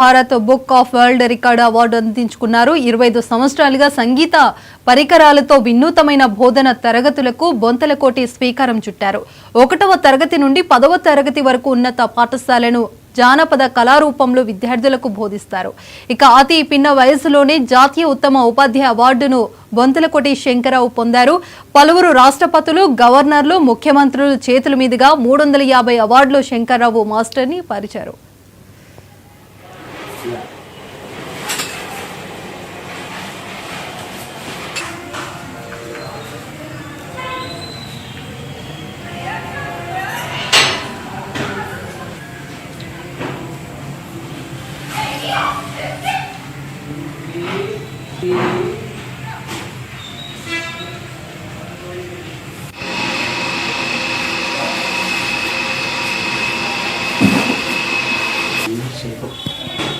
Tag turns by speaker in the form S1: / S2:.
S1: Bharat book of world record award అందించుకున్నారు. 25 సంవత్సరాలుగా సంగీత పరికరాలతో వినూతమైన బోధన తరగతులకు బొంతలకోటి స్వీకారం చుట్టారు. 1వ తరగతి నుండి 10వ తరగతి వరకు ఉన్నత పాఠశాలను జానపద కళారూపంలో విద్యార్థులకు బోధిస్తారు. ఇక అతి పిన్న వయసులోనే జాతీయ ఉత్తమ ఉపాధ్యాయ అవార్డును బొంతలకోటి శంకరరావు పొందారు. పలువురు రాష్ట్రపతులు, గవర్నర్లు, ముఖ్యమంత్రులు చేతుల మీదుగా 350 అవార్డులు శంకరరావు మాస్టర్ని పరిచారు.
S2: Thank you.